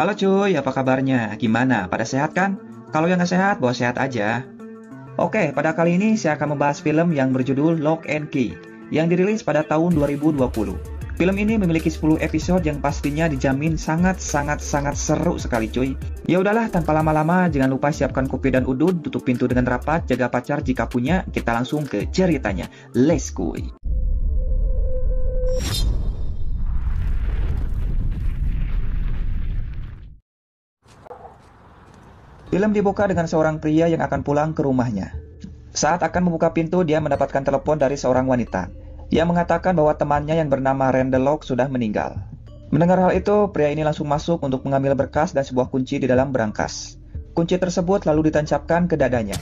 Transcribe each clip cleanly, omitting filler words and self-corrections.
Halo cuy, apa kabarnya? Gimana? Pada sehat kan? Kalau yang nggak sehat, bawa sehat aja. Oke, pada kali ini saya akan membahas film yang berjudul Lock and Key, yang dirilis pada tahun 2020. Film ini memiliki 10 episode yang pastinya dijamin sangat seru sekali cuy. Ya udahlah, tanpa lama-lama, jangan lupa siapkan kopi dan udud, tutup pintu dengan rapat, jaga pacar jika punya, kita langsung ke ceritanya. Let's go! Film dibuka dengan seorang pria yang akan pulang ke rumahnya. Saat akan membuka pintu, dia mendapatkan telepon dari seorang wanita yang mengatakan bahwa temannya yang bernama Randall Locke sudah meninggal. Mendengar hal itu, pria ini langsung masuk untuk mengambil berkas dan sebuah kunci di dalam berangkas. Kunci tersebut lalu ditancapkan ke dadanya.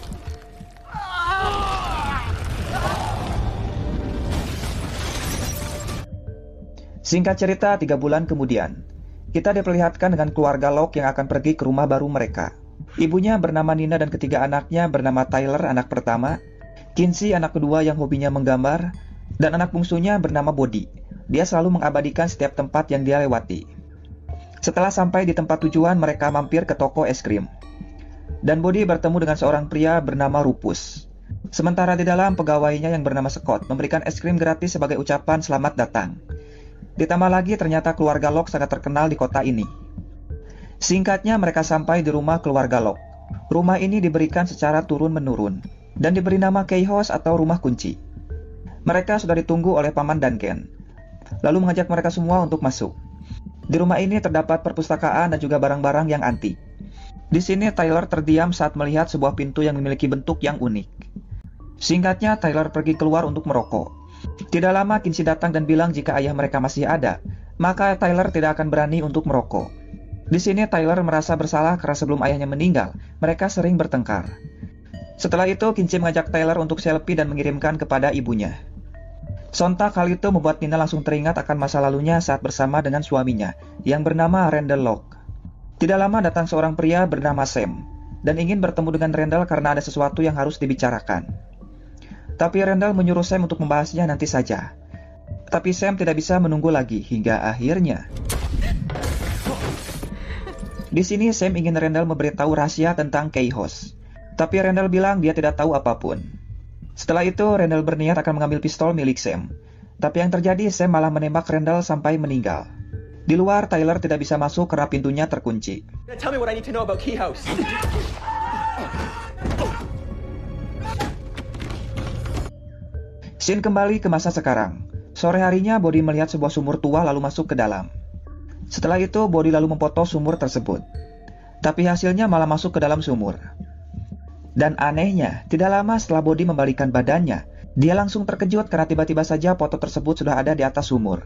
Singkat cerita, 3 bulan kemudian, kita diperlihatkan dengan keluarga Locke yang akan pergi ke rumah baru mereka. Ibunya bernama Nina dan ketiga anaknya bernama Tyler, anak pertama, Kinsey, anak kedua yang hobinya menggambar, dan anak bungsunya bernama Body. Dia selalu mengabadikan setiap tempat yang dia lewati. Setelah sampai di tempat tujuan, mereka mampir ke toko es krim. Dan Body bertemu dengan seorang pria bernama Rufus. Sementara di dalam, pegawainya yang bernama Scott memberikan es krim gratis sebagai ucapan selamat datang. Ditambah lagi, ternyata keluarga Locke sangat terkenal di kota ini. Singkatnya, mereka sampai di rumah keluarga Locke. Rumah ini diberikan secara turun-menurun dan diberi nama Key House atau rumah kunci. Mereka sudah ditunggu oleh Paman Duncan, lalu mengajak mereka semua untuk masuk. Di rumah ini terdapat perpustakaan dan juga barang-barang yang antik. Di sini Tyler terdiam saat melihat sebuah pintu yang memiliki bentuk yang unik. Singkatnya, Tyler pergi keluar untuk merokok. Tidak lama Kinsey datang dan bilang jika ayah mereka masih ada, maka Tyler tidak akan berani untuk merokok. Di sini Tyler merasa bersalah karena sebelum ayahnya meninggal, mereka sering bertengkar. Setelah itu, Kinsey mengajak Tyler untuk selfie dan mengirimkan kepada ibunya. Sontak hal itu membuat Nina langsung teringat akan masa lalunya saat bersama dengan suaminya, yang bernama Randall Locke. Tidak lama datang seorang pria bernama Sam, dan ingin bertemu dengan Randall karena ada sesuatu yang harus dibicarakan. Tapi Randall menyuruh Sam untuk membahasnya nanti saja. Tapi Sam tidak bisa menunggu lagi, hingga akhirnya... Di sini Sam ingin Randall memberitahu rahasia tentang Key House. Tapi Randall bilang dia tidak tahu apapun. Setelah itu, Randall berniat akan mengambil pistol milik Sam. Tapi yang terjadi, Sam malah menembak Randall sampai meninggal. Di luar, Tyler tidak bisa masuk karena pintunya terkunci. Scene kembali ke masa sekarang. Sore harinya, Body melihat sebuah sumur tua lalu masuk ke dalam. Setelah itu, Body lalu memfoto sumur tersebut. Tapi hasilnya malah masuk ke dalam sumur. Dan anehnya, tidak lama setelah Body membalikan badannya, dia langsung terkejut karena tiba-tiba saja foto tersebut sudah ada di atas sumur.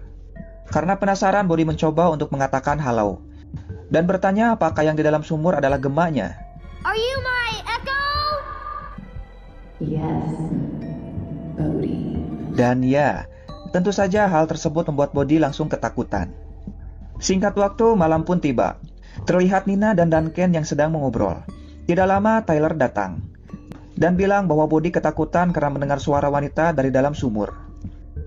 Karena penasaran, Body mencoba untuk mengatakan halo. Dan bertanya apakah yang di dalam sumur adalah gemanya. Are you my echo? Yes, Body. Dan ya, tentu saja hal tersebut membuat Body langsung ketakutan. Singkat waktu, malam pun tiba. Terlihat Nina dan Duncan yang sedang mengobrol. Tidak lama, Tyler datang dan bilang bahwa Body ketakutan karena mendengar suara wanita dari dalam sumur.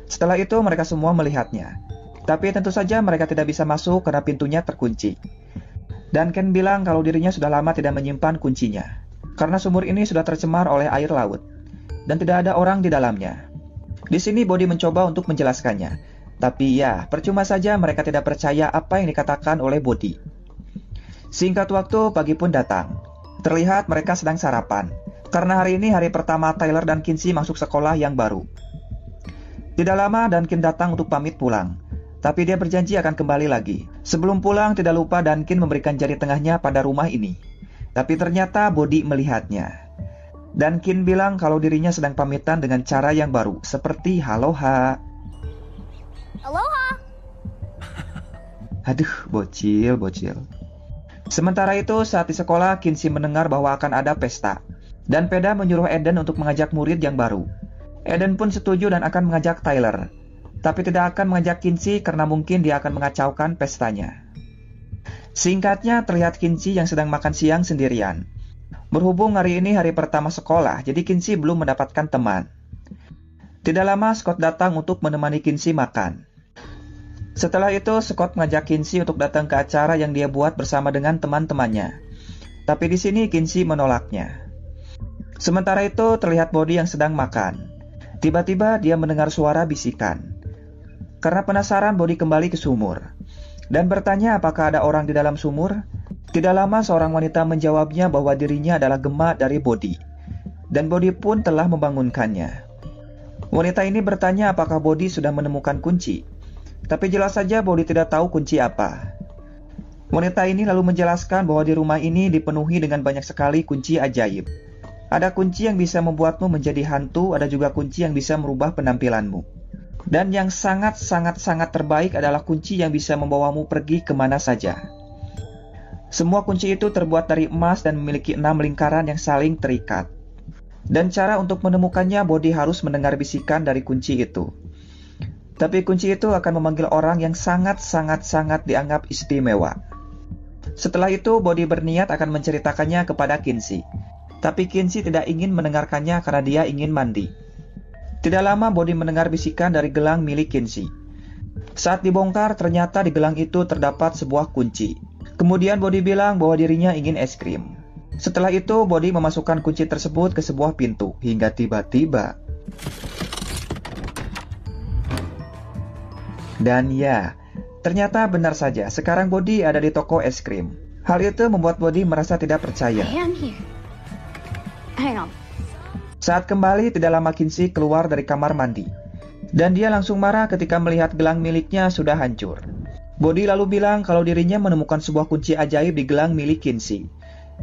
Setelah itu, mereka semua melihatnya. Tapi tentu saja mereka tidak bisa masuk karena pintunya terkunci. Duncan bilang kalau dirinya sudah lama tidak menyimpan kuncinya, karena sumur ini sudah tercemar oleh air laut dan tidak ada orang di dalamnya. Di sini Body mencoba untuk menjelaskannya. Tapi ya, percuma saja mereka tidak percaya apa yang dikatakan oleh Body. Singkat waktu, pagi pun datang. Terlihat mereka sedang sarapan, karena hari ini hari pertama Tyler dan Kinsey masuk sekolah yang baru. Tidak lama, Duncan datang untuk pamit pulang. Tapi dia berjanji akan kembali lagi. Sebelum pulang, tidak lupa Duncan memberikan jari tengahnya pada rumah ini. Tapi ternyata Body melihatnya. Duncan bilang kalau dirinya sedang pamitan dengan cara yang baru, seperti haloha. Aloha! Aduh, bocil. Sementara itu, saat di sekolah, Kinsey mendengar bahwa akan ada pesta. Dan Peda menyuruh Eden untuk mengajak murid yang baru. Eden pun setuju dan akan mengajak Tyler. Tapi tidak akan mengajak Kinsey karena mungkin dia akan mengacaukan pestanya. Singkatnya, terlihat Kinsey yang sedang makan siang sendirian. Berhubung hari ini hari pertama sekolah, jadi Kinsey belum mendapatkan teman. Tidak lama, Scott datang untuk menemani Kinsey makan. Setelah itu, Scott mengajak Kinsey untuk datang ke acara yang dia buat bersama dengan teman-temannya. Tapi di sini Kinsey menolaknya. Sementara itu, terlihat Body yang sedang makan. Tiba-tiba dia mendengar suara bisikan. Karena penasaran, Body kembali ke sumur dan bertanya apakah ada orang di dalam sumur. Tidak lama seorang wanita menjawabnya bahwa dirinya adalah Gemma dari Body, dan Body pun telah membangunkannya. Wanita ini bertanya apakah Body sudah menemukan kunci, tapi jelas saja Body tidak tahu kunci apa. Wanita ini lalu menjelaskan bahwa di rumah ini dipenuhi dengan banyak sekali kunci ajaib. Ada kunci yang bisa membuatmu menjadi hantu, ada juga kunci yang bisa merubah penampilanmu. Dan yang sangat terbaik adalah kunci yang bisa membawamu pergi kemana saja. Semua kunci itu terbuat dari emas dan memiliki 6 lingkaran yang saling terikat. Dan cara untuk menemukannya, Body harus mendengar bisikan dari kunci itu. Tapi kunci itu akan memanggil orang yang sangat dianggap istimewa. Setelah itu, Body berniat akan menceritakannya kepada Kinsey. Tapi Kinsey tidak ingin mendengarkannya karena dia ingin mandi. Tidak lama Body mendengar bisikan dari gelang milik Kinsey. Saat dibongkar, ternyata di gelang itu terdapat sebuah kunci. Kemudian Body bilang bahwa dirinya ingin es krim. Setelah itu, Body memasukkan kunci tersebut ke sebuah pintu, hingga tiba-tiba. Dan ya, ternyata benar saja, sekarang Body ada di toko es krim. Hal itu membuat Body merasa tidak percaya. Hang on. Saat kembali, tidak lama Kinsey keluar dari kamar mandi. Dan dia langsung marah ketika melihat gelang miliknya sudah hancur. Body lalu bilang kalau dirinya menemukan sebuah kunci ajaib di gelang milik Kinsey,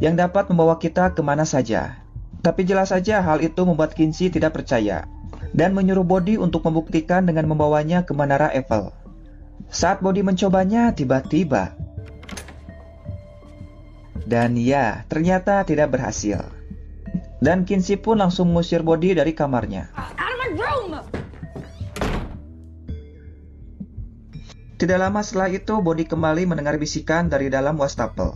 yang dapat membawa kita kemana saja. Tapi jelas saja hal itu membuat Kinsey tidak percaya, dan menyuruh Body untuk membuktikan dengan membawanya ke Menara Eiffel. Saat Body mencobanya, tiba-tiba. Dan ya, ternyata tidak berhasil. Dan Kinsey pun langsung mengusir Body dari kamarnya. Out of my room! Tidak lama setelah itu, Body kembali mendengar bisikan dari dalam wastafel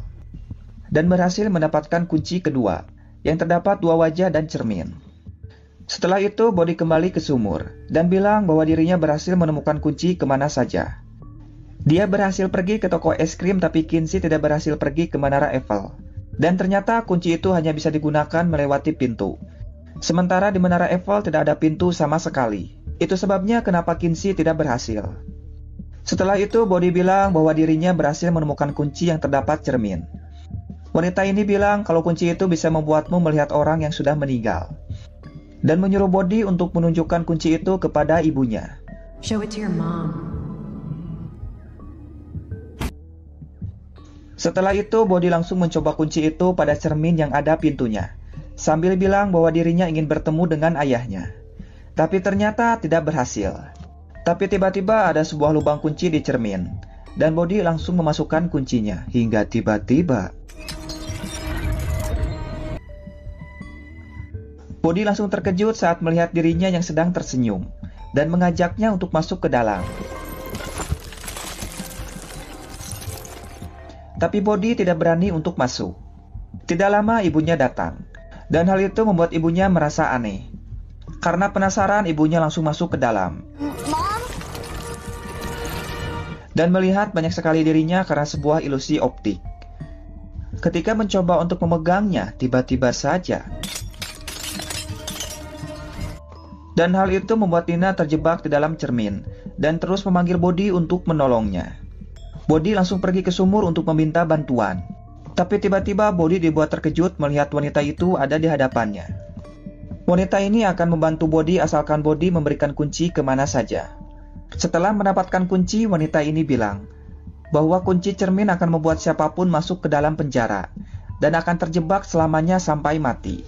dan berhasil mendapatkan kunci kedua, yang terdapat 2 wajah dan cermin. Setelah itu, Body kembali ke sumur dan bilang bahwa dirinya berhasil menemukan kunci kemana saja. Dia berhasil pergi ke toko es krim, tapi Kinsey tidak berhasil pergi ke Menara Eiffel. Dan ternyata kunci itu hanya bisa digunakan melewati pintu. Sementara di Menara Eiffel tidak ada pintu sama sekali. Itu sebabnya kenapa Kinsey tidak berhasil. Setelah itu, Body bilang bahwa dirinya berhasil menemukan kunci yang terdapat cermin. Wanita ini bilang kalau kunci itu bisa membuatmu melihat orang yang sudah meninggal. Dan menyuruh Body untuk menunjukkan kunci itu kepada ibunya. Show it to your mom. Setelah itu, Body langsung mencoba kunci itu pada cermin yang ada pintunya, sambil bilang bahwa dirinya ingin bertemu dengan ayahnya. Tapi ternyata tidak berhasil. Tapi tiba-tiba ada sebuah lubang kunci di cermin, dan Body langsung memasukkan kuncinya, hingga tiba-tiba. Body langsung terkejut saat melihat dirinya yang sedang tersenyum, dan mengajaknya untuk masuk ke dalam. Tapi Body tidak berani untuk masuk. Tidak lama ibunya datang, dan hal itu membuat ibunya merasa aneh. Karena penasaran, ibunya langsung masuk ke dalam. Mom? Dan melihat banyak sekali dirinya karena sebuah ilusi optik. Ketika mencoba untuk memegangnya, tiba-tiba saja. Dan hal itu membuat Nina terjebak di dalam cermin, dan terus memanggil Body untuk menolongnya. Body langsung pergi ke sumur untuk meminta bantuan. Tapi tiba-tiba Body dibuat terkejut melihat wanita itu ada di hadapannya. Wanita ini akan membantu Body asalkan Body memberikan kunci kemana saja. Setelah mendapatkan kunci, wanita ini bilang bahwa kunci cermin akan membuat siapapun masuk ke dalam penjara dan akan terjebak selamanya sampai mati.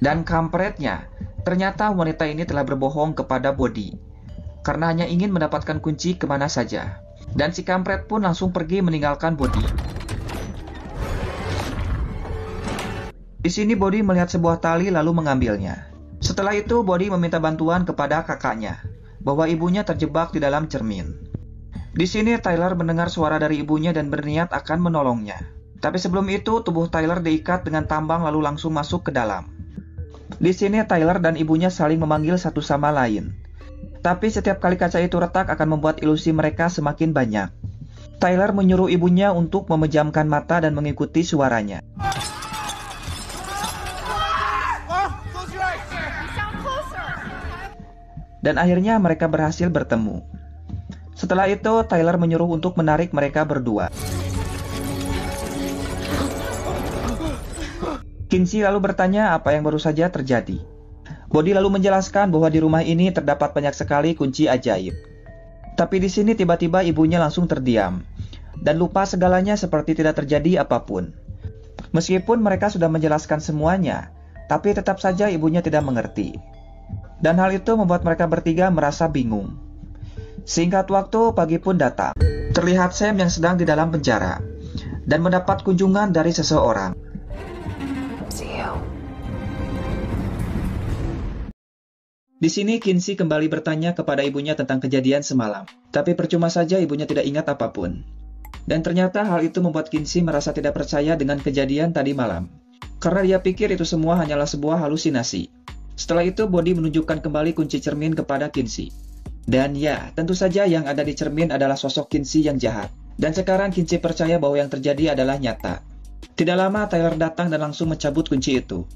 Dan kampretnya, ternyata wanita ini telah berbohong kepada Body karena hanya ingin mendapatkan kunci kemana saja. Dan si kampret pun langsung pergi meninggalkan Body. Di sini Body melihat sebuah tali lalu mengambilnya. Setelah itu Body meminta bantuan kepada kakaknya bahwa ibunya terjebak di dalam cermin. Di sini Tyler mendengar suara dari ibunya dan berniat akan menolongnya. Tapi sebelum itu tubuh Tyler diikat dengan tambang lalu langsung masuk ke dalam. Di sini Tyler dan ibunya saling memanggil satu sama lain. Tapi setiap kali kaca itu retak akan membuat ilusi mereka semakin banyak. Tyler menyuruh ibunya untuk memejamkan mata dan mengikuti suaranya. Dan akhirnya mereka berhasil bertemu. Setelah itu, Tyler menyuruh untuk menarik mereka berdua. Kinsey lalu bertanya apa yang baru saja terjadi. Body lalu menjelaskan bahwa di rumah ini terdapat banyak sekali kunci ajaib. Tapi di sini tiba-tiba ibunya langsung terdiam dan lupa segalanya seperti tidak terjadi apapun. Meskipun mereka sudah menjelaskan semuanya, tapi tetap saja ibunya tidak mengerti. Dan hal itu membuat mereka bertiga merasa bingung. Singkat waktu, pagi pun datang. Terlihat Sam yang sedang di dalam penjara dan mendapat kunjungan dari seseorang. Di sini Kinsey kembali bertanya kepada ibunya tentang kejadian semalam. Tapi percuma saja ibunya tidak ingat apapun. Dan ternyata hal itu membuat Kinsey merasa tidak percaya dengan kejadian tadi malam. Karena dia pikir itu semua hanyalah sebuah halusinasi. Setelah itu Body menunjukkan kembali kunci cermin kepada Kinsey. Dan ya, tentu saja yang ada di cermin adalah sosok Kinsey yang jahat. Dan sekarang Kinsey percaya bahwa yang terjadi adalah nyata. Tidak lama Tyler datang dan langsung mencabut kunci itu.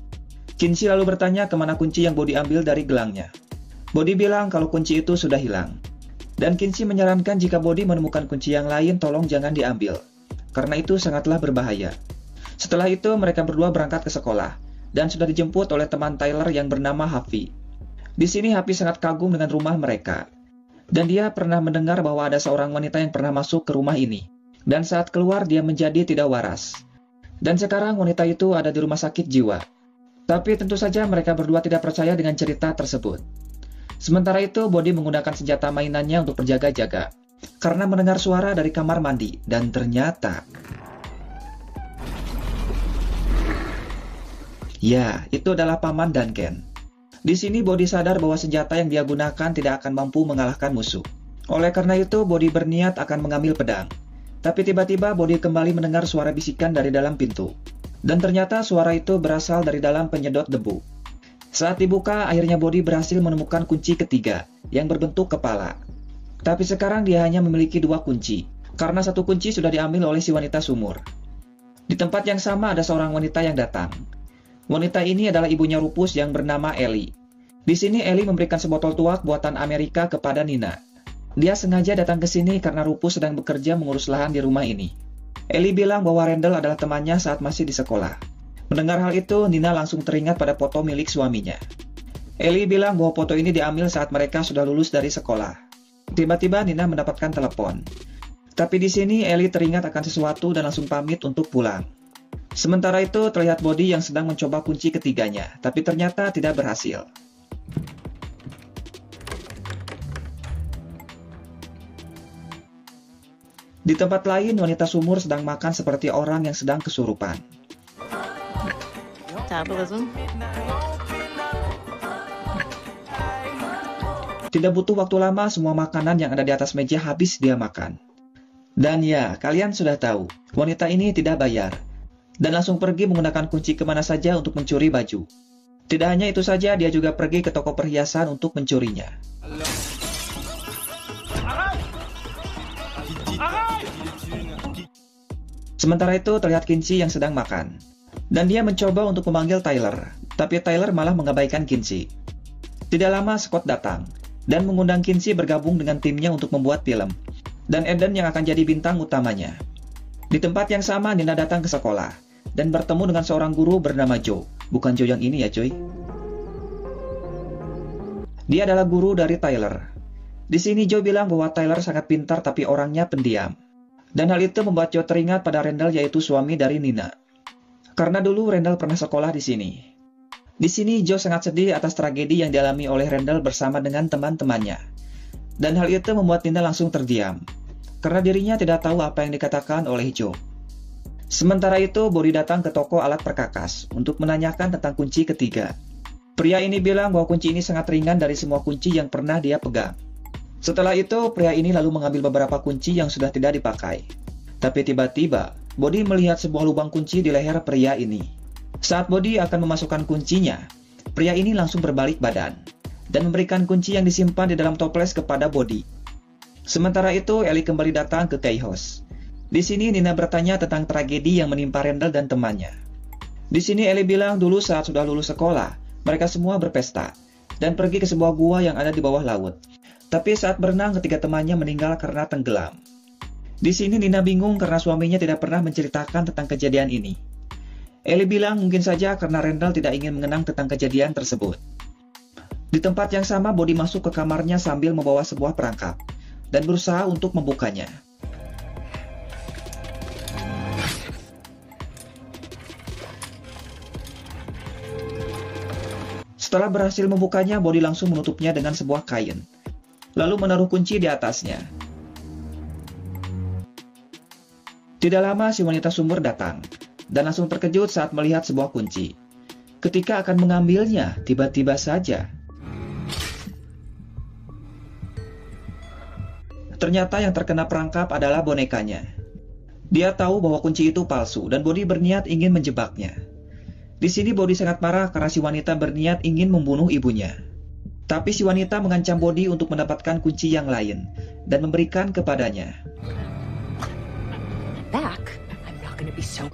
Kinsey lalu bertanya kemana kunci yang Body ambil dari gelangnya. Body bilang kalau kunci itu sudah hilang. Dan Kinsey menyarankan jika Body menemukan kunci yang lain tolong jangan diambil. Karena itu sangatlah berbahaya. Setelah itu mereka berdua berangkat ke sekolah. Dan sudah dijemput oleh teman Tyler yang bernama Happy. Di sini Happy sangat kagum dengan rumah mereka. Dan dia pernah mendengar bahwa ada seorang wanita yang pernah masuk ke rumah ini. Dan saat keluar dia menjadi tidak waras. Dan sekarang wanita itu ada di rumah sakit jiwa. Tapi tentu saja mereka berdua tidak percaya dengan cerita tersebut. Sementara itu Body menggunakan senjata mainannya untuk berjaga-jaga. Karena mendengar suara dari kamar mandi. Dan ternyata... ya, itu adalah Paman Duncan. Di sini Body sadar bahwa senjata yang dia gunakan tidak akan mampu mengalahkan musuh. Oleh karena itu, Body berniat akan mengambil pedang. Tapi tiba-tiba Body kembali mendengar suara bisikan dari dalam pintu. Dan ternyata suara itu berasal dari dalam penyedot debu. Saat dibuka, akhirnya Body berhasil menemukan kunci ketiga, yang berbentuk kepala. Tapi sekarang dia hanya memiliki 2 kunci, karena 1 kunci sudah diambil oleh si wanita sumur. Di tempat yang sama ada seorang wanita yang datang. Wanita ini adalah ibunya Rufus yang bernama Ellie. Di sini Ellie memberikan sebotol tuak buatan Amerika kepada Nina. Dia sengaja datang ke sini karena Rufus sedang bekerja mengurus lahan di rumah ini. Ellie bilang bahwa Randall adalah temannya saat masih di sekolah. Mendengar hal itu, Nina langsung teringat pada foto milik suaminya. Ellie bilang bahwa foto ini diambil saat mereka sudah lulus dari sekolah. Tiba-tiba Nina mendapatkan telepon. Tapi di sini Ellie teringat akan sesuatu dan langsung pamit untuk pulang. Sementara itu terlihat Body yang sedang mencoba kunci ketiganya, tapi ternyata tidak berhasil. Di tempat lain, wanita sumur sedang makan seperti orang yang sedang kesurupan. Tidak butuh waktu lama, semua makanan yang ada di atas meja habis dia makan. Dan ya, kalian sudah tahu, wanita ini tidak bayar. Dan langsung pergi menggunakan kunci kemana saja untuk mencuri baju. Tidak hanya itu saja, dia juga pergi ke toko perhiasan untuk mencurinya. Sementara itu terlihat Kinsey yang sedang makan. Dan dia mencoba untuk memanggil Tyler. Tapi Tyler malah mengabaikan Kinsey. Tidak lama Scott datang. Dan mengundang Kinsey bergabung dengan timnya untuk membuat film. Dan Eden yang akan jadi bintang utamanya. Di tempat yang sama Nina datang ke sekolah. Dan bertemu dengan seorang guru bernama Joe. Bukan Joe yang ini ya coy. Dia adalah guru dari Tyler. Di sini Joe bilang bahwa Tyler sangat pintar tapi orangnya pendiam. Dan hal itu membuat Joe teringat pada Randall yaitu suami dari Nina. Karena dulu Randall pernah sekolah di sini. Di sini Joe sangat sedih atas tragedi yang dialami oleh Randall bersama dengan teman-temannya. Dan hal itu membuat Nina langsung terdiam. Karena dirinya tidak tahu apa yang dikatakan oleh Joe. Sementara itu, Body datang ke toko alat perkakas untuk menanyakan tentang kunci ketiga. Pria ini bilang bahwa kunci ini sangat ringan dari semua kunci yang pernah dia pegang. Setelah itu, pria ini lalu mengambil beberapa kunci yang sudah tidak dipakai. Tapi tiba-tiba, Body melihat sebuah lubang kunci di leher pria ini. Saat Body akan memasukkan kuncinya, pria ini langsung berbalik badan. dan memberikan kunci yang disimpan di dalam toples kepada Body. Sementara itu, Ellie kembali datang ke Keyhouse. Di sini Nina bertanya tentang tragedi yang menimpa Randall dan temannya. Di sini Ellie bilang dulu saat sudah lulus sekolah, mereka semua berpesta dan pergi ke sebuah gua yang ada di bawah laut. Tapi saat berenang, ketiga temannya meninggal karena tenggelam. Di sini Nina bingung karena suaminya tidak pernah menceritakan tentang kejadian ini. Ellie bilang mungkin saja karena Randall tidak ingin mengenang tentang kejadian tersebut. Di tempat yang sama, Body masuk ke kamarnya sambil membawa sebuah perangkap dan berusaha untuk membukanya. Setelah berhasil membukanya, Body langsung menutupnya dengan sebuah kain, lalu menaruh kunci di atasnya. Tidak lama si wanita sumur datang, dan langsung terkejut saat melihat sebuah kunci. Ketika akan mengambilnya, tiba-tiba saja ternyata yang terkena perangkap adalah bonekanya. Dia tahu bahwa kunci itu palsu, dan Body berniat ingin menjebaknya. Di sini Body sangat marah karena si wanita berniat ingin membunuh ibunya. Tapi si wanita mengancam Body untuk mendapatkan kunci yang lain dan memberikan kepadanya. I'm not gonna be so...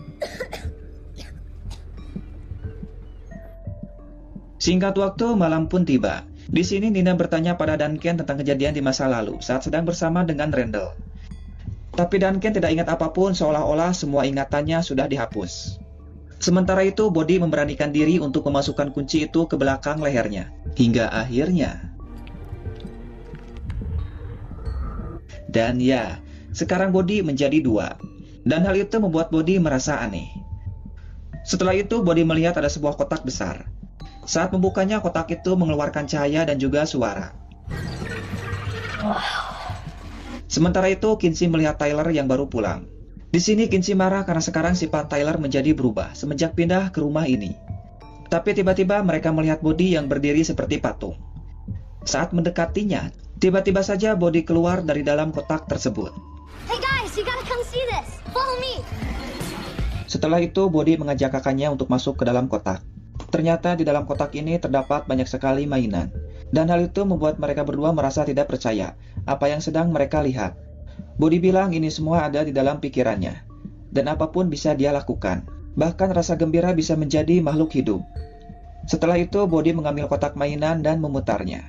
Singkat waktu, malam pun tiba. Di sini Nina bertanya pada Duncan tentang kejadian di masa lalu saat sedang bersama dengan Randall. Tapi Duncan tidak ingat apapun, seolah-olah semua ingatannya sudah dihapus. Sementara itu, Body memberanikan diri untuk memasukkan kunci itu ke belakang lehernya. Hingga akhirnya. Dan ya, sekarang Body menjadi 2. Dan hal itu membuat Body merasa aneh. Setelah itu, Body melihat ada sebuah kotak besar. Saat membukanya, kotak itu mengeluarkan cahaya dan juga suara. Sementara itu, Kinsey melihat Tyler yang baru pulang. Di sini Kinsey marah karena sekarang sifat Tyler menjadi berubah semenjak pindah ke rumah ini. Tapi tiba-tiba mereka melihat Body yang berdiri seperti patung. Saat mendekatinya, tiba-tiba saja Body keluar dari dalam kotak tersebut. Hey guys, you gotta come see this. Follow me. Setelah itu, Body mengajak kakaknya untuk masuk ke dalam kotak. Ternyata di dalam kotak ini terdapat banyak sekali mainan. Dan hal itu membuat mereka berdua merasa tidak percaya apa yang sedang mereka lihat. Body bilang ini semua ada di dalam pikirannya. Dan apapun bisa dia lakukan. Bahkan rasa gembira bisa menjadi makhluk hidup. Setelah itu, Body mengambil kotak mainan dan memutarnya.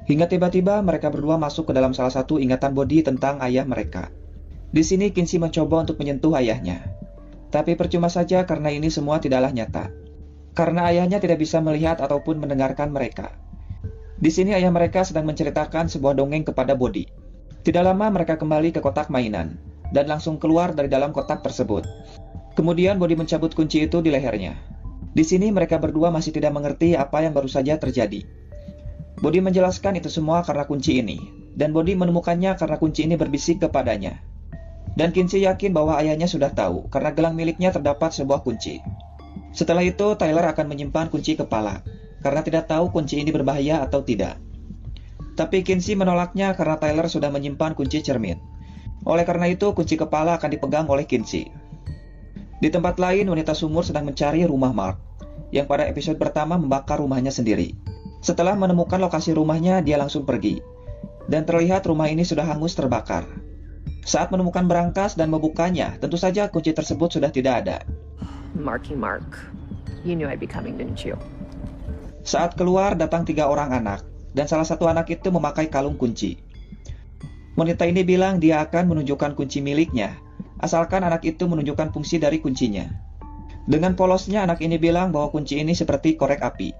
Hingga tiba-tiba mereka berdua masuk ke dalam salah satu ingatan Body tentang ayah mereka. Di sini Kinsey mencoba untuk menyentuh ayahnya. Tapi percuma saja karena ini semua tidaklah nyata. Karena ayahnya tidak bisa melihat ataupun mendengarkan mereka. Di sini ayah mereka sedang menceritakan sebuah dongeng kepada Body. Tidak lama mereka kembali ke kotak mainan dan langsung keluar dari dalam kotak tersebut. Kemudian Body mencabut kunci itu di lehernya. Di sini mereka berdua masih tidak mengerti apa yang baru saja terjadi. Body menjelaskan itu semua karena kunci ini, dan Body menemukannya karena kunci ini berbisik kepadanya. Dan Kinsey yakin bahwa ayahnya sudah tahu karena gelang miliknya terdapat sebuah kunci. Setelah itu, Tyler akan menyimpan kunci kepala, karena tidak tahu kunci ini berbahaya atau tidak. Tapi Kinsey menolaknya karena Tyler sudah menyimpan kunci cermin. Oleh karena itu, kunci kepala akan dipegang oleh Kinsey. Di tempat lain, wanita sumur sedang mencari rumah Mark, yang pada episode pertama membakar rumahnya sendiri. Setelah menemukan lokasi rumahnya, dia langsung pergi. Dan terlihat rumah ini sudah hangus terbakar. Saat menemukan berangkas dan membukanya, tentu saja kunci tersebut sudah tidak ada. Marky Mark. You knew I'd be coming, didn't you? Saat keluar datang 3 orang anak, dan salah satu anak itu memakai kalung kunci. Wanita ini bilang dia akan menunjukkan kunci miliknya, asalkan anak itu menunjukkan fungsi dari kuncinya. Dengan polosnya anak ini bilang bahwa kunci ini seperti korek api.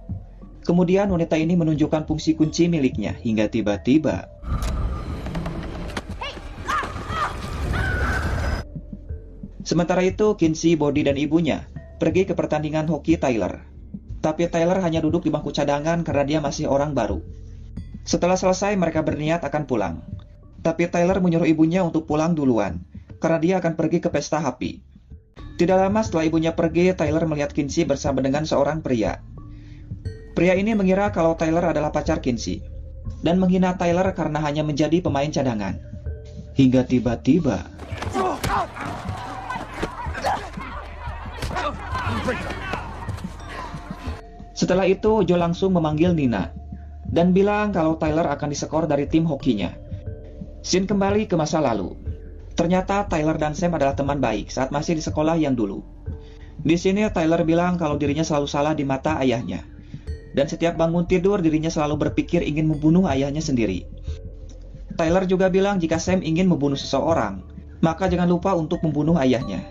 Kemudian wanita ini menunjukkan fungsi kunci miliknya, hingga tiba-tiba... Sementara itu, Kinsey, Body, dan ibunya pergi ke pertandingan hoki Tyler. Tapi Tyler hanya duduk di bangku cadangan karena dia masih orang baru. Setelah selesai, mereka berniat akan pulang. Tapi Tyler menyuruh ibunya untuk pulang duluan, karena dia akan pergi ke pesta api. Tidak lama setelah ibunya pergi, Tyler melihat Kinsey bersama dengan seorang pria. Pria ini mengira kalau Tyler adalah pacar Kinsey, dan menghina Tyler karena hanya menjadi pemain cadangan. Hingga tiba-tiba... Setelah itu, Joe langsung memanggil Nina. dan bilang kalau Tyler akan disekor dari tim hokinya. Scene kembali ke masa lalu. Ternyata Tyler dan Sam adalah teman baik saat masih di sekolah yang dulu. Di sini Tyler bilang kalau dirinya selalu salah di mata ayahnya. Dan setiap bangun tidur dirinya selalu berpikir ingin membunuh ayahnya sendiri. Tyler juga bilang jika Sam ingin membunuh seseorang, maka jangan lupa untuk membunuh ayahnya.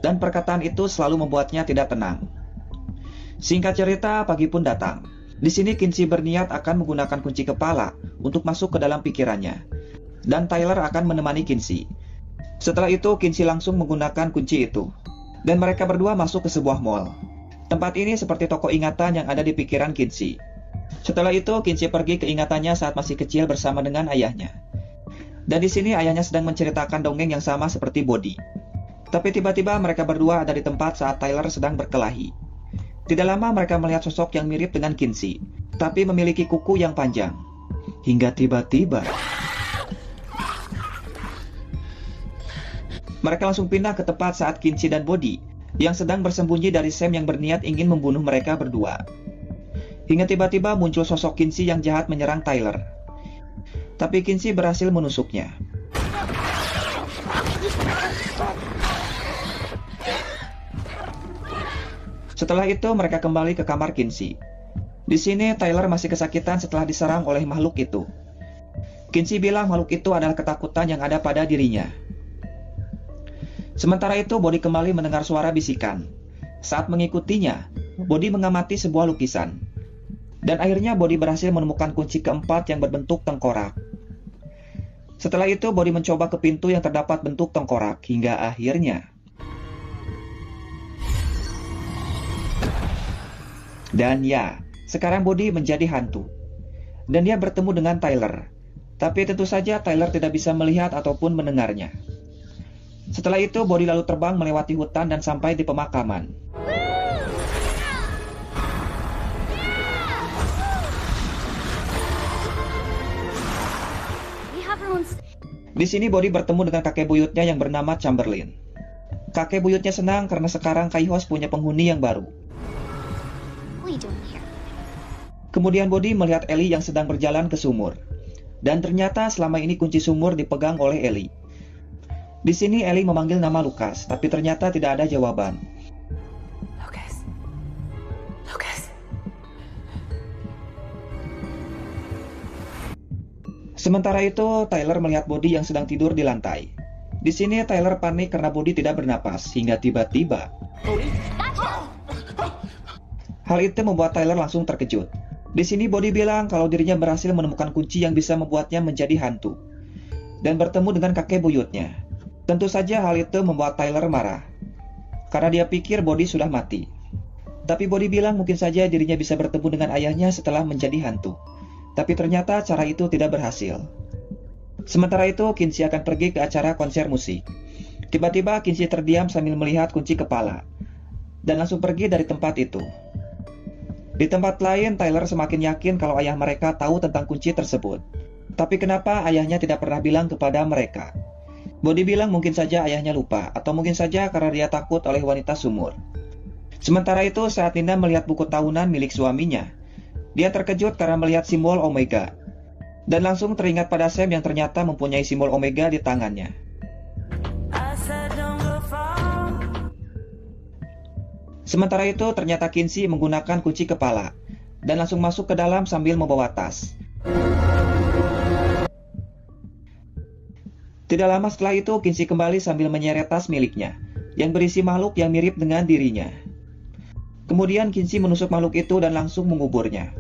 Dan perkataan itu selalu membuatnya tidak tenang. Singkat cerita, pagi pun datang. Di sini Kinsey berniat akan menggunakan kunci kepala untuk masuk ke dalam pikirannya. Dan Tyler akan menemani Kinsey. Setelah itu Kinsey langsung menggunakan kunci itu. Dan mereka berdua masuk ke sebuah mall. Tempat ini seperti toko ingatan yang ada di pikiran Kinsey. Setelah itu Kinsey pergi ke ingatannya saat masih kecil bersama dengan ayahnya. Dan di sini ayahnya sedang menceritakan dongeng yang sama seperti Body. Tapi tiba-tiba mereka berdua ada di tempat saat Tyler sedang berkelahi. Tidak lama mereka melihat sosok yang mirip dengan Kinsey, tapi memiliki kuku yang panjang. Hingga tiba-tiba mereka langsung pindah ke tempat saat Kinsey dan Body yang sedang bersembunyi dari Sam yang berniat ingin membunuh mereka berdua. Hingga tiba-tiba muncul sosok Kinsey yang jahat menyerang Tyler. Tapi Kinsey berhasil menusuknya. Setelah itu mereka kembali ke kamar Kinsey. Di sini Tyler masih kesakitan setelah diserang oleh makhluk itu. Kinsey bilang makhluk itu adalah ketakutan yang ada pada dirinya. Sementara itu Body kembali mendengar suara bisikan. Saat mengikutinya, Body mengamati sebuah lukisan. Dan akhirnya Body berhasil menemukan kunci keempat yang berbentuk tengkorak. Setelah itu Body mencoba ke pintu yang terdapat bentuk tengkorak hingga akhirnya. Dan ya, sekarang Body menjadi hantu. Dan dia bertemu dengan Tyler. Tapi tentu saja Tyler tidak bisa melihat ataupun mendengarnya. Setelah itu Body lalu terbang melewati hutan dan sampai di pemakaman. Di sini Body bertemu dengan kakek buyutnya yang bernama Chamberlain. Kakek buyutnya senang karena sekarang Kaios punya penghuni yang baru. Kemudian Body melihat Ellie yang sedang berjalan ke sumur. Dan ternyata selama ini kunci sumur dipegang oleh Ellie. Di sini Ellie memanggil nama Lucas, tapi ternyata tidak ada jawaban. Lucas. Sementara itu, Tyler melihat Body yang sedang tidur di lantai. Di sini Tyler panik karena Body tidak bernapas, hingga tiba-tiba hal itu membuat Tyler langsung terkejut. Di sini Body bilang kalau dirinya berhasil menemukan kunci yang bisa membuatnya menjadi hantu. Dan bertemu dengan kakek buyutnya. Tentu saja hal itu membuat Tyler marah. Karena dia pikir Body sudah mati. Tapi Body bilang mungkin saja dirinya bisa bertemu dengan ayahnya setelah menjadi hantu. Tapi ternyata cara itu tidak berhasil. Sementara itu Kinsey akan pergi ke acara konser musik. Tiba-tiba Kinsey terdiam sambil melihat kunci kepala. Dan langsung pergi dari tempat itu. Di tempat lain, Tyler semakin yakin kalau ayah mereka tahu tentang kunci tersebut. Tapi kenapa ayahnya tidak pernah bilang kepada mereka? Body bilang mungkin saja ayahnya lupa, atau mungkin saja karena dia takut oleh wanita sumur. Sementara itu, saat Nina melihat buku tahunan milik suaminya, dia terkejut karena melihat simbol Omega. Dan langsung teringat pada Sam yang ternyata mempunyai simbol Omega di tangannya. Sementara itu, ternyata Kinsey menggunakan kunci kepala dan langsung masuk ke dalam sambil membawa tas. Tidak lama setelah itu, Kinsey kembali sambil menyeret tas miliknya yang berisi makhluk yang mirip dengan dirinya. Kemudian Kinsey menusuk makhluk itu dan langsung menguburnya.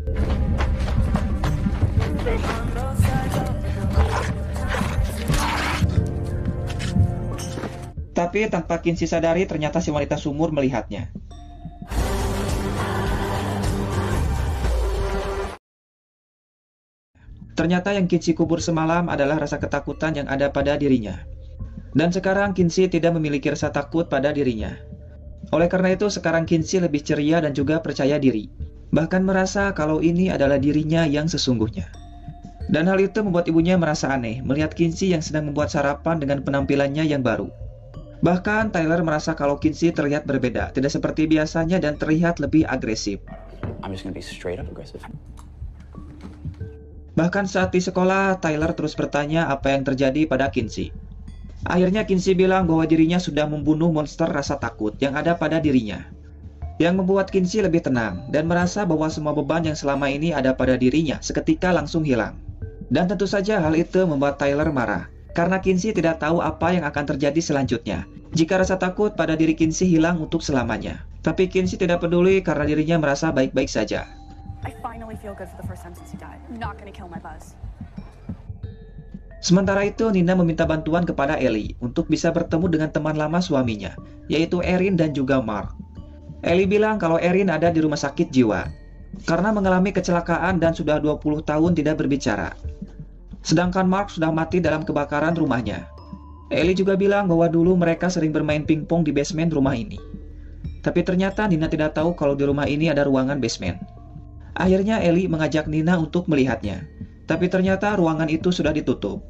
Tapi tanpa Kinsey sadari, ternyata si wanita sumur melihatnya. Ternyata yang Kinsey kubur semalam adalah rasa ketakutan yang ada pada dirinya. Dan sekarang Kinsey tidak memiliki rasa takut pada dirinya. Oleh karena itu sekarang Kinsey lebih ceria dan juga percaya diri. Bahkan merasa kalau ini adalah dirinya yang sesungguhnya. Dan hal itu membuat ibunya merasa aneh melihat Kinsey yang sedang membuat sarapan dengan penampilannya yang baru. Bahkan Tyler merasa kalau Kinsey terlihat berbeda, tidak seperti biasanya dan terlihat lebih agresif. Bahkan saat di sekolah, Tyler terus bertanya apa yang terjadi pada Kinsey. Akhirnya Kinsey bilang bahwa dirinya sudah membunuh monster rasa takut yang ada pada dirinya. Yang membuat Kinsey lebih tenang dan merasa bahwa semua beban yang selama ini ada pada dirinya seketika langsung hilang. Dan tentu saja hal itu membuat Tyler marah, karena Kinsey tidak tahu apa yang akan terjadi selanjutnya jika rasa takut pada diri Kinsey hilang untuk selamanya. Tapi Kinsey tidak peduli karena dirinya merasa baik-baik saja. I finally feel good for the first time since he died. I'm not gonna kill my buzz. Sementara itu, Nina meminta bantuan kepada Ellie untuk bisa bertemu dengan teman lama suaminya, yaitu Erin dan juga Mark. Ellie bilang kalau Erin ada di rumah sakit jiwa, karena mengalami kecelakaan dan sudah 20 tahun tidak berbicara. Sedangkan Mark sudah mati dalam kebakaran rumahnya. Ellie juga bilang bahwa dulu mereka sering bermain pingpong di basement rumah ini. Tapi ternyata Nina tidak tahu kalau di rumah ini ada ruangan basement. Akhirnya Ellie mengajak Nina untuk melihatnya. Tapi ternyata ruangan itu sudah ditutup.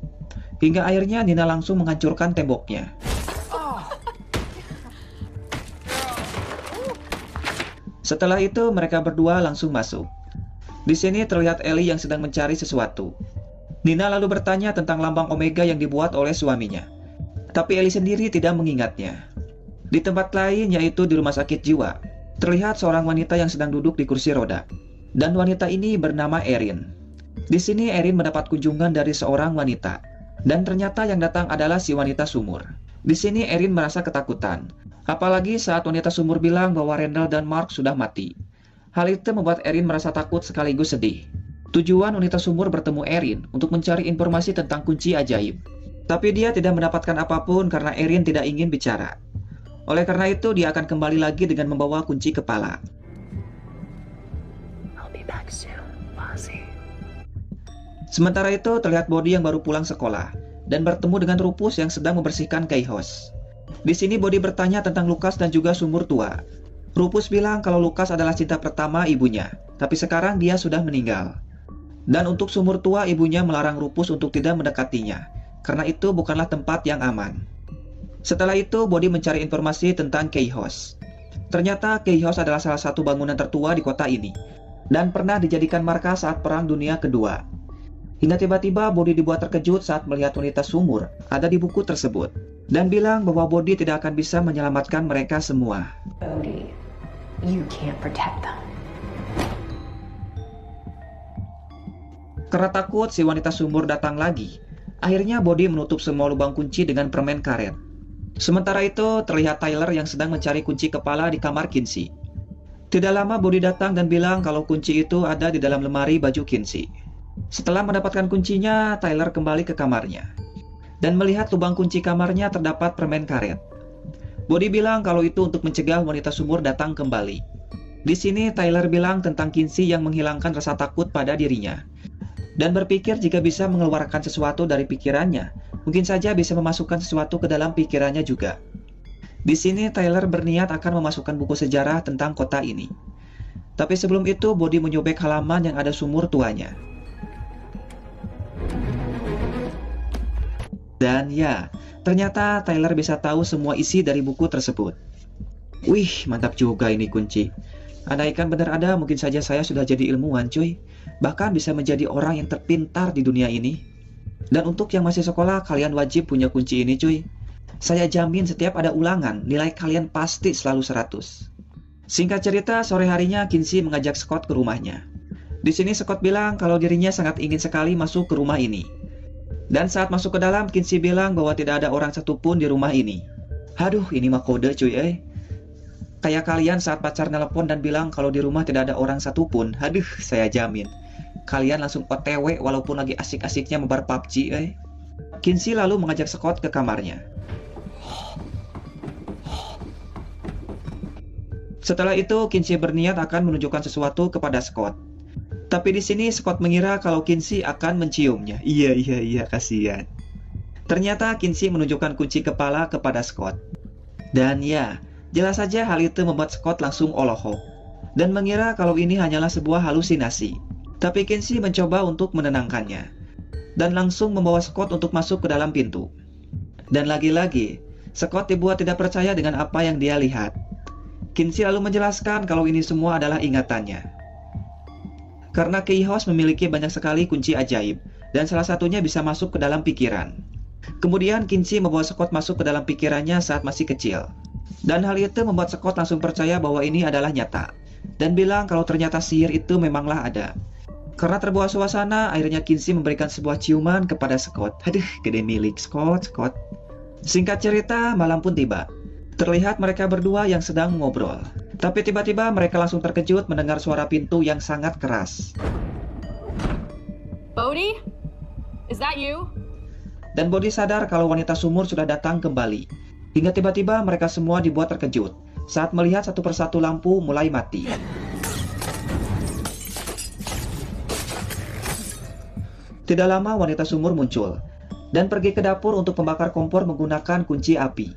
Hingga akhirnya Nina langsung menghancurkan temboknya. Setelah itu mereka berdua langsung masuk. Di sini terlihat Ellie yang sedang mencari sesuatu. Nina lalu bertanya tentang lambang Omega yang dibuat oleh suaminya. Tapi Ellie sendiri tidak mengingatnya. Di tempat lain, yaitu di rumah sakit jiwa, terlihat seorang wanita yang sedang duduk di kursi roda. Dan wanita ini bernama Erin. Di sini Erin mendapat kunjungan dari seorang wanita. Dan ternyata yang datang adalah si wanita sumur. Di sini Erin merasa ketakutan. Apalagi saat wanita sumur bilang bahwa Randall dan Mark sudah mati. Hal itu membuat Erin merasa takut sekaligus sedih. Tujuan wanita sumur bertemu Erin untuk mencari informasi tentang kunci ajaib. Tapi dia tidak mendapatkan apapun karena Erin tidak ingin bicara. Oleh karena itu dia akan kembali lagi dengan membawa kunci kepala. I'll be back soon, Ozzy. Sementara itu terlihat Body yang baru pulang sekolah dan bertemu dengan Rufus yang sedang membersihkan chaos. Di sini Body bertanya tentang Lucas dan juga sumur tua. Rufus bilang kalau Lucas adalah cinta pertama ibunya, tapi sekarang dia sudah meninggal. Dan untuk sumur tua, ibunya melarang Rufus untuk tidak mendekatinya, karena itu bukanlah tempat yang aman. Setelah itu, Body mencari informasi tentang chaos. Ternyata chaos adalah salah satu bangunan tertua di kota ini, dan pernah dijadikan markas saat Perang Dunia Kedua. Hingga tiba-tiba Body dibuat terkejut saat melihat wanita sumur ada di buku tersebut, dan bilang bahwa Body tidak akan bisa menyelamatkan mereka semua. Bodhi, you can't protect them. Karena takut si wanita sumur datang lagi, akhirnya Body menutup semua lubang kunci dengan permen karet. Sementara itu, terlihat Tyler yang sedang mencari kunci kepala di kamar Kinsey. Tidak lama Body datang dan bilang kalau kunci itu ada di dalam lemari baju Kinsey. Setelah mendapatkan kuncinya, Tyler kembali ke kamarnya. Dan melihat lubang kunci kamarnya terdapat permen karet. Body bilang kalau itu untuk mencegah wanita sumur datang kembali. Di sini Tyler bilang tentang Kinsey yang menghilangkan rasa takut pada dirinya. Dan berpikir jika bisa mengeluarkan sesuatu dari pikirannya, mungkin saja bisa memasukkan sesuatu ke dalam pikirannya juga. Di sini Tyler berniat akan memasukkan buku sejarah tentang kota ini. Tapi sebelum itu Body menyobek halaman yang ada sumur tuanya. Dan ya, ternyata Tyler bisa tahu semua isi dari buku tersebut. Wih, mantap juga ini kunci. Andaikan benar ada, mungkin saja saya sudah jadi ilmuwan cuy. Bahkan bisa menjadi orang yang terpintar di dunia ini. Dan untuk yang masih sekolah, kalian wajib punya kunci ini cuy. Saya jamin setiap ada ulangan, nilai kalian pasti selalu 100. Singkat cerita, sore harinya Kinsey mengajak Scott ke rumahnya. Di sini Scott bilang kalau dirinya sangat ingin sekali masuk ke rumah ini. Dan saat masuk ke dalam, Kinsey bilang bahwa tidak ada orang satupun di rumah ini. Aduh, ini mah kode cuy Kayak kalian saat pacar nelpon dan bilang kalau di rumah tidak ada orang satupun. Aduh, saya jamin kalian langsung OTW walaupun lagi asik-asiknya mabar PUBG Kinsey lalu mengajak Scott ke kamarnya. Setelah itu, Kinsey berniat akan menunjukkan sesuatu kepada Scott. Tapi di sini Scott mengira kalau Kinsey akan menciumnya. Iya, kasihan. Ternyata Kinsey menunjukkan kunci kepala kepada Scott. Dan ya, jelas saja hal itu membuat Scott langsung olohok dan mengira kalau ini hanyalah sebuah halusinasi. Tapi Kinsey mencoba untuk menenangkannya dan langsung membawa Scott untuk masuk ke dalam pintu. Dan lagi-lagi, Scott dibuat tidak percaya dengan apa yang dia lihat. Kinsey lalu menjelaskan kalau ini semua adalah ingatannya. karena Key House memiliki banyak sekali kunci ajaib, dan salah satunya bisa masuk ke dalam pikiran. Kemudian Kinsey membawa Scott masuk ke dalam pikirannya saat masih kecil. Dan hal itu membuat Scott langsung percaya bahwa ini adalah nyata, dan bilang kalau ternyata sihir itu memanglah ada. Karena terbawa suasana, akhirnya Kinsey memberikan sebuah ciuman kepada Scott. Aduh, gede milik Scott. Singkat cerita, malam pun tiba. Terlihat mereka berdua yang sedang ngobrol. Tapi tiba-tiba mereka langsung terkejut mendengar suara pintu yang sangat keras. Bodhi? Is that you? Dan Bodhi sadar kalau wanita sumur sudah datang kembali. Hingga tiba-tiba mereka semua dibuat terkejut saat melihat satu persatu lampu mulai mati. Tidak lama wanita sumur muncul dan pergi ke dapur untuk membakar kompor menggunakan kunci api.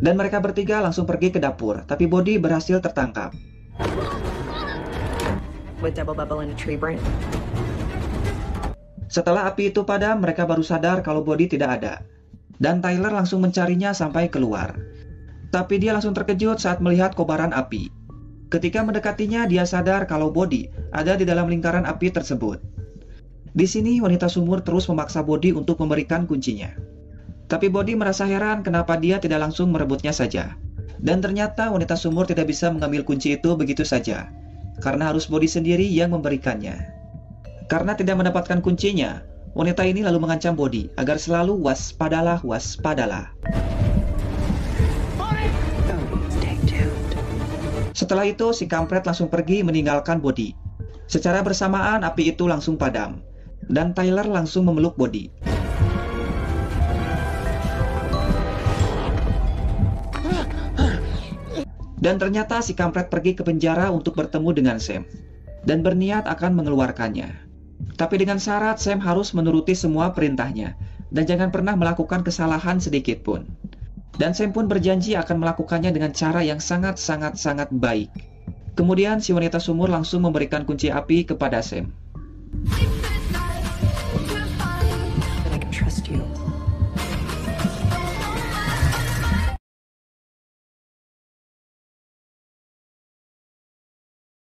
Dan mereka bertiga langsung pergi ke dapur, tapi Bodhi berhasil tertangkap. With double bubble and a tree branch. Setelah api itu padam, mereka baru sadar kalau Bodhi tidak ada. Dan Tyler langsung mencarinya sampai keluar. Tapi dia langsung terkejut saat melihat kobaran api. Ketika mendekatinya, dia sadar kalau Bodhi ada di dalam lingkaran api tersebut. Di sini, wanita sumur terus memaksa Bodhi untuk memberikan kuncinya. Tapi Bodhi merasa heran kenapa dia tidak langsung merebutnya saja. Dan ternyata wanita sumur tidak bisa mengambil kunci itu begitu saja, karena harus Bodhi sendiri yang memberikannya. Karena tidak mendapatkan kuncinya, wanita ini lalu mengancam Bodhi agar selalu waspadalah. Setelah itu, si kampret langsung pergi meninggalkan Bodhi. Secara bersamaan, api itu langsung padam, dan Tyler langsung memeluk Bodhi. Dan ternyata si kampret pergi ke penjara untuk bertemu dengan Sam, dan berniat akan mengeluarkannya. Tapi dengan syarat Sam harus menuruti semua perintahnya, dan jangan pernah melakukan kesalahan sedikit pun. Dan Sam pun berjanji akan melakukannya dengan cara yang sangat baik. Kemudian si wanita sumur langsung memberikan kunci api kepada Sam.